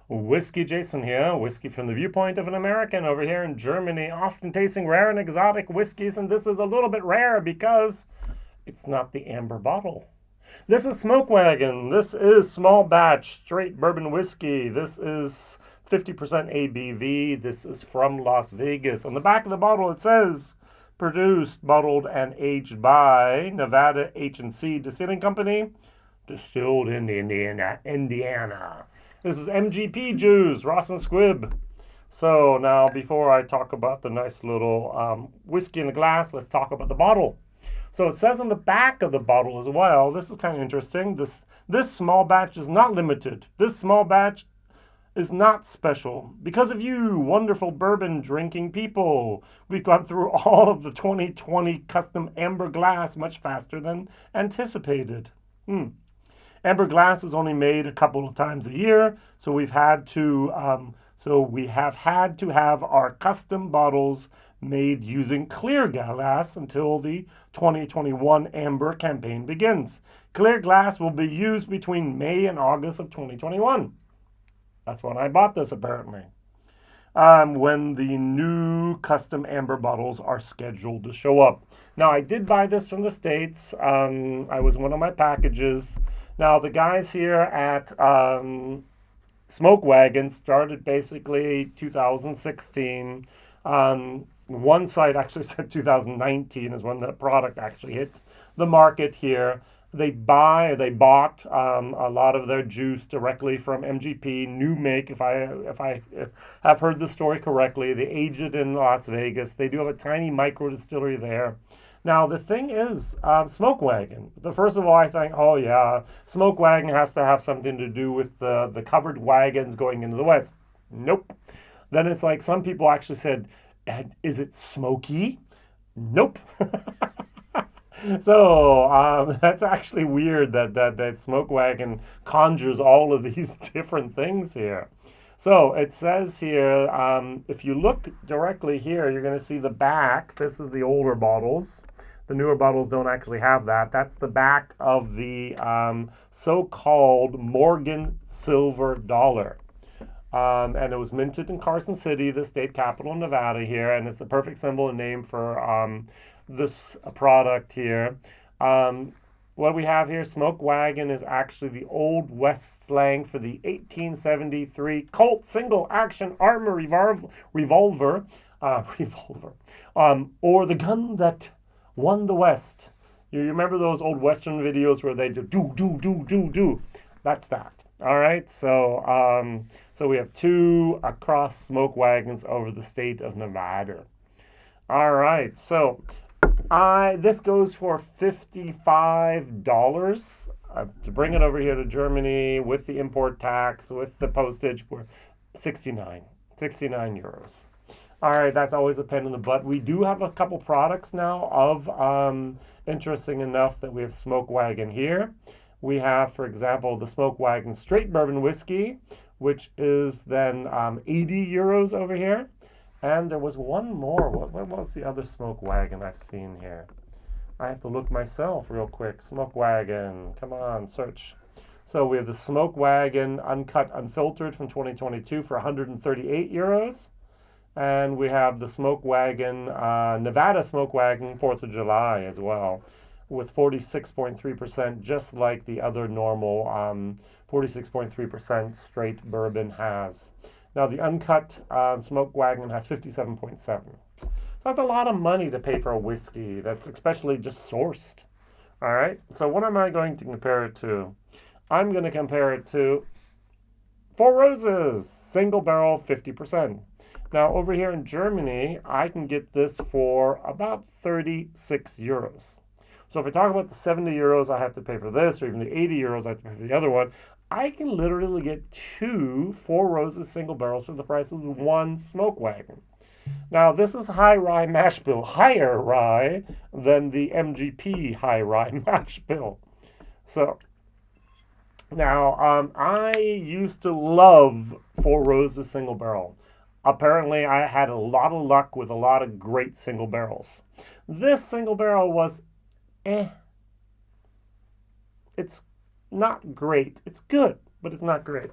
WhiskyJason here, whiskey from the viewpoint of an American over here in Germany, often tasting rare and exotic whiskeys, and this is a little bit rare because it's not the amber bottle. This is Smoke Wagon. This is small batch straight bourbon whiskey. This is 50% ABV. This is from Las Vegas. On the back of the bottle it says produced, bottled, and aged by Nevada H&C Distilling Company, distilled in Indiana. This is MGP juice, Ross and Squibb. So now, before I talk about the nice little whiskey in the glass, let's talk about the bottle. So it says on the back of the bottle as well, this is kind of interesting, this small batch is not limited. This small batch is not special. Because of you, wonderful bourbon drinking people. We've gone through all of the 2020 custom amber glass much faster than anticipated. Amber glass is only made a couple of times a year, so we have had to have our custom bottles made using clear glass until the 2021 amber campaign begins. Clear glass will be used between May and August of 2021. That's when I bought this, apparently. When the new custom amber bottles are scheduled to show up. Now, I did buy this from the States. I was one of my packages. Now, the guys here at Smoke Wagon started basically 2016. One site actually said 2019 is when the product actually hit the market here. They bought a lot of their juice directly from MGP, new make. If I have heard the story correctly, they aged it in Las Vegas. They do have a tiny micro distillery there. Now, the thing is, Smoke Wagon. First of all, I think, oh yeah, Smoke Wagon has to have something to do with the covered wagons going into the West. Nope. Then it's like some people actually said, is it smoky? Nope. So that's actually weird that Smoke Wagon conjures all of these different things here. So it says here, if you look directly here, you're going to see the back. This is the older bottles. The newer bottles don't actually have that. That's the back of the so-called Morgan Silver Dollar. And it was minted in Carson City, the state capital of Nevada here, and it's a perfect symbol and name for this product here. What we have here, Smoke Wagon, is actually the Old West slang for the 1873 Colt single action armor revolver, or the gun that won the West. You remember those old Western videos where they do? That's that. All right, so we have two across Smoke Wagons over the state of Nevada. All right, so this goes for $55 to bring it over here to Germany with the import tax, with the postage. We're 69 euros. All right, that's always a pain in the butt. We do have a couple products now of interesting enough that we have Smoke Wagon here. We have, for example, the Smoke Wagon Straight Bourbon Whiskey, which is then 80 euros over here. And there was one more. What was the other Smoke Wagon I've seen here? I have to look myself real quick. Smoke Wagon. Come on, search. So we have the Smoke Wagon Uncut-Unfiltered from 2022 for 138 euros. And we have the Smoke Wagon, Nevada Smoke Wagon 4th of July as well, with 46.3%, just like the other normal 46.3% straight bourbon has. Now, the Uncut Smoke Wagon has 57.7. So that's a lot of money to pay for a whiskey that's especially just sourced. All right, so what am I going to compare it to? I'm going to compare it to Four Roses, single barrel, 50%. Now, over here in Germany, I can get this for about 36 euros. So if I talk about the 70 euros I have to pay for this, or even the 80 euros I have to pay for the other one, I can literally get two Four Roses single barrels for the price of one Smoke Wagon. Now, this is high rye mash bill, higher rye than the MGP high rye mash bill. So now, I used to love Four Roses single barrel. Apparently, I had a lot of luck with a lot of great single barrels. This single barrel was It's not great. It's good, but it's not great.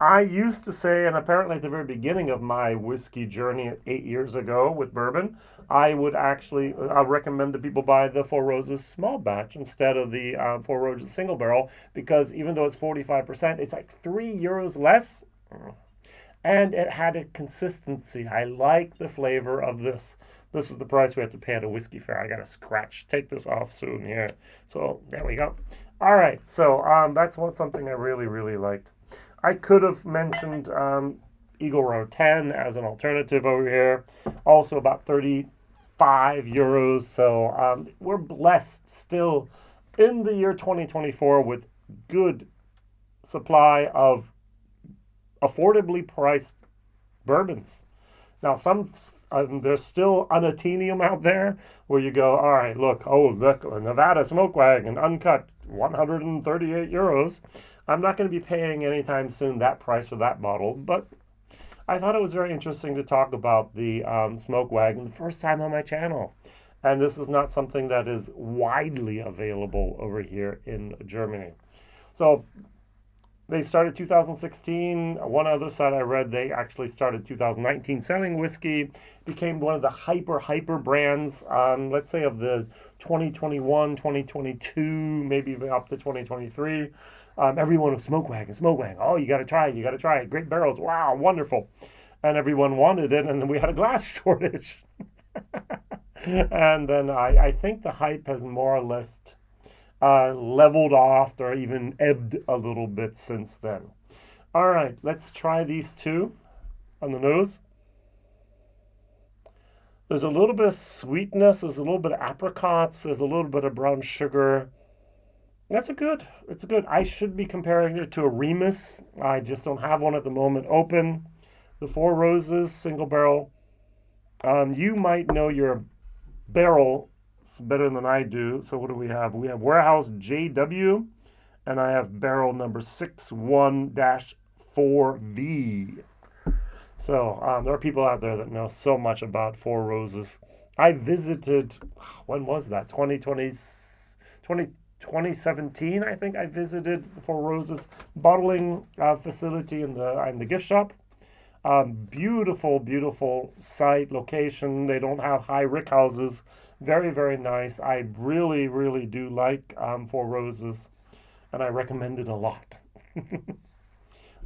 I used to say, and apparently at the very beginning of my whiskey journey 8 years ago with bourbon, I recommend that people buy the Four Roses small batch instead of the Four Roses single barrel because even though it's 45%, it's like €3 less. And it had a consistency. I like the flavor of this. This is the price we have to pay at a whiskey fair. I gotta take this off soon here. So there we go. All right, so that's something I really, really liked. I could have mentioned Eagle Row 10 as an alternative over here. Also about €35. So we're blessed still in the year 2024 with good supply of affordably priced bourbons. Now, there's still Unatenium out there where you go, all right, look, Nevada Smoke Wagon, uncut, €138. I'm not going to be paying anytime soon that price for that bottle, but I thought it was very interesting to talk about the Smoke Wagon the first time on my channel. And this is not something that is widely available over here in Germany. So they started 2016. One other site I read, they actually started 2019 selling whiskey, became one of the hyper brands, let's say of the 2021, 2022, maybe up to 2023. Everyone was Smoke Wagon. Oh, you got to try it. Great barrels. Wow, wonderful. And everyone wanted it, and then we had a glass shortage. And then I think the hype has more or less leveled off or even ebbed a little bit since then. All right, let's try these two on the nose. There's a little bit of sweetness. There's a little bit of apricots. There's a little bit of brown sugar. It's a good. I should be comparing it to a Remus. I just don't have one at the moment open. The Four Roses single barrel. You might know your barrel better than I do. So what do we have? We have Warehouse JW, and I have barrel number 61-4V. So there are people out there that know so much about Four Roses. I visited, when was that? 2017, I think I visited the Four Roses bottling facility in the gift shop. Beautiful site, location. They don't have high rick houses. Very, very nice. I really, really do like Four Roses, and I recommend it a lot.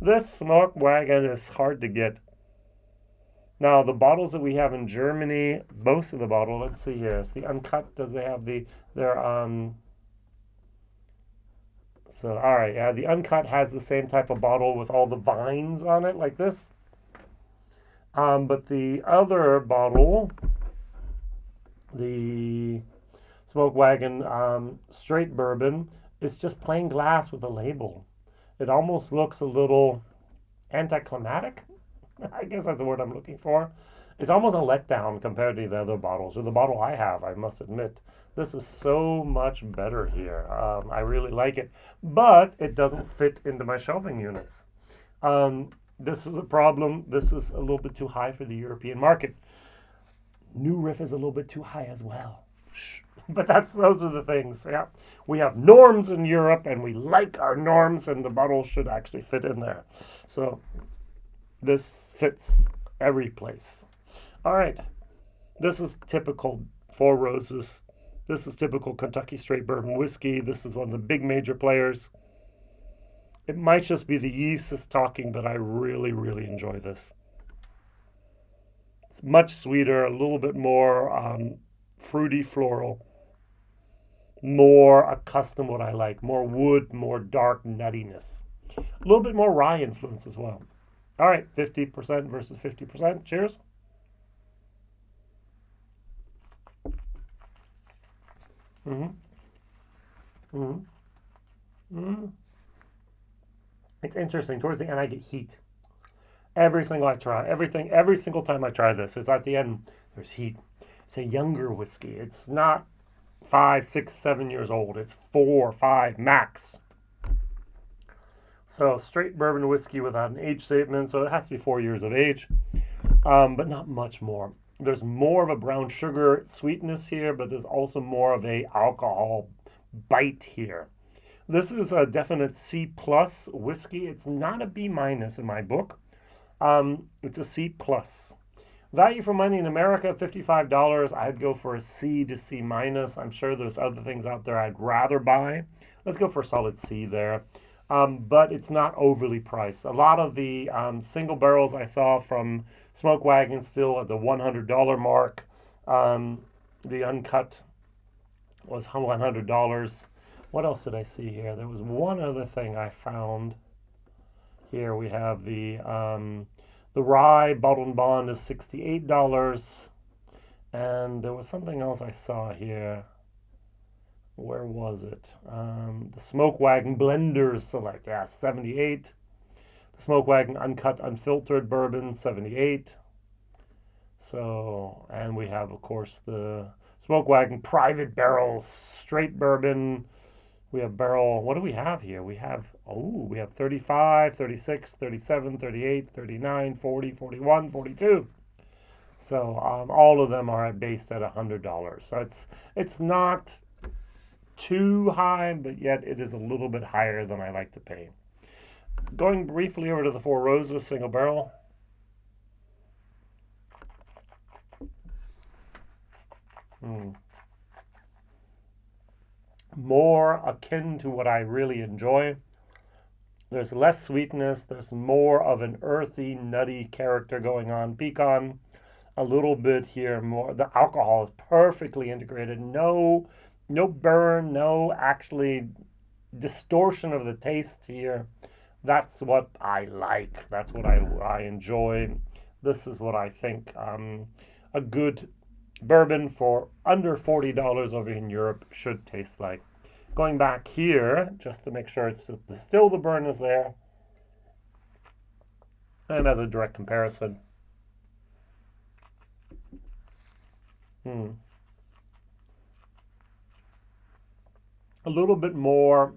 This Smoke Wagon is hard to get. Now, the bottles that we have in Germany, most of the bottle, let's see here, it's the Uncut. Does they have so, all right, yeah, the Uncut has the same type of bottle with all the vines on it, like this. But the other bottle, the Smoke Wagon straight bourbon, is just plain glass with a label. It almost looks a little anticlimactic. I guess that's the word I'm looking for. It's almost a letdown compared to the other bottles, or the bottle I have, I must admit. This is so much better here. I really like it, but it doesn't fit into my shelving units. This is a problem. This is a little bit too high for the European market. New Riff is a little bit too high as well. But those are the things. Yeah, we have norms in Europe, and we like our norms, and the bottle should actually fit in there. So this fits every place. All right, this is typical Four Roses. This is typical Kentucky straight bourbon whiskey. This is one of the big major players. It might just be the yeast is talking, but I really, really enjoy this. It's much sweeter, a little bit more fruity, floral, more accustomed what I like, more wood, more dark nuttiness. A little bit more rye influence as well. All right, 50% versus 50%. Cheers. It's interesting. Towards the end, I get heat. Every single time I try this, it's at the end, there's heat. It's a younger whiskey. It's not 5, 6, 7 years old. It's 4, 5 max. So straight bourbon whiskey without an age statement. So it has to be 4 years of age, but not much more. There's more of a brown sugar sweetness here, but there's also more of a alcohol bite here. This is a definite C plus whiskey. It's not a B minus in my book. It's a C plus. Value for money in America, $55. I'd go for a C to C minus. I'm sure there's other things out there I'd rather buy. Let's go for a solid C there. But it's not overly priced. A lot of the single barrels I saw from Smoke Wagon still at the $100 mark. The uncut was $100. What else did I see here? There was one other thing I found. Here we have the rye bottled bond is $68. And there was something else I saw here. Where was it? The Smoke Wagon Blenders Select, yeah, 78. The Smoke Wagon Uncut-Unfiltered Bourbon, 78. So, and we have, of course, the Smoke Wagon Private Barrel Straight Bourbon. We have barrel, what do we have here? We have 35, 36, 37, 38, 39, 40, 41, 42. So all of them are based at $100. So it's not too high, but yet it is a little bit higher than I like to pay. Going briefly over to the Four Roses single barrel. More akin to what I really enjoy. There's less sweetness. There's more of an earthy, nutty character going on. Pecan, a little bit here more. The alcohol is perfectly integrated. No burn, no actually distortion of the taste here. That's what I like. That's what I enjoy. This is what I think a good bourbon for under $40 over in Europe should taste like. Going back here, just to make sure it's still the burn is there. And as a direct comparison. A little bit more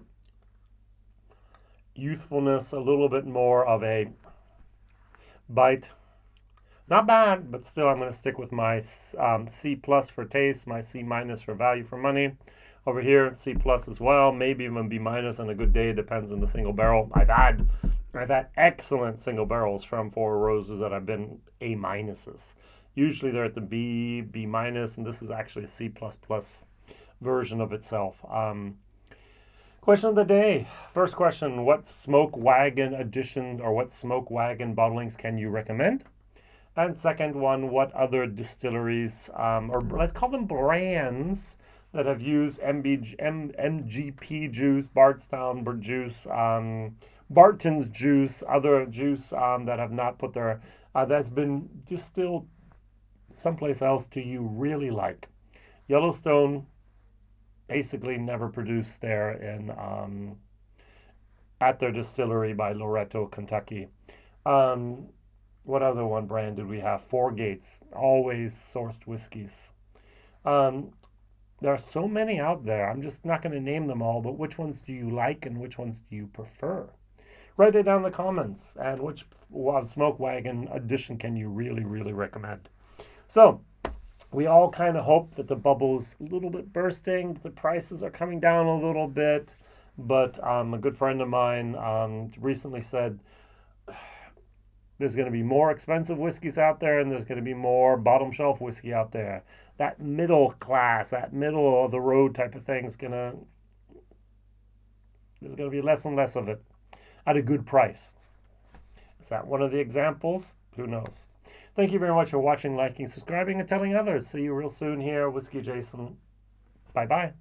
youthfulness, a little bit more of a bite. Not bad, but still I'm going to stick with my C plus for taste, my C minus for value for money. Over here, C plus as well, maybe even B minus on a good day, depends on the single barrel. I've had excellent single barrels from Four Roses that have been A minuses. Usually they're at the B minus, and this is actually a C plus plus version of itself. Question of the day. First question, what Smoke Wagon additions or what Smoke Wagon bottlings can you recommend? And second one, what other distilleries, or let's call them brands, that have used MGP juice, Bardstown juice, Barton's juice, other juice that have not put their, that's been distilled someplace else to you really like. Yellowstone basically never produced there in at their distillery by Loretto, Kentucky. What other one brand did we have? Four Gates, always sourced whiskeys. There are so many out there. I'm just not going to name them all, but which ones do you like and which ones do you prefer? Write it down in the comments. And which Smoke Wagon addition can you really, really recommend? So, we all kind of hope that the bubble's a little bit bursting, the prices are coming down a little bit, but a good friend of mine recently said there's going to be more expensive whiskeys out there and there's going to be more bottom shelf whiskey out there. That middle class, that middle of the road type of thing there's going to be less and less of it at a good price. Is that one of the examples? Who knows? Thank you very much for watching, liking, subscribing, and telling others. See you real soon here, Whiskey Jason. Bye-bye.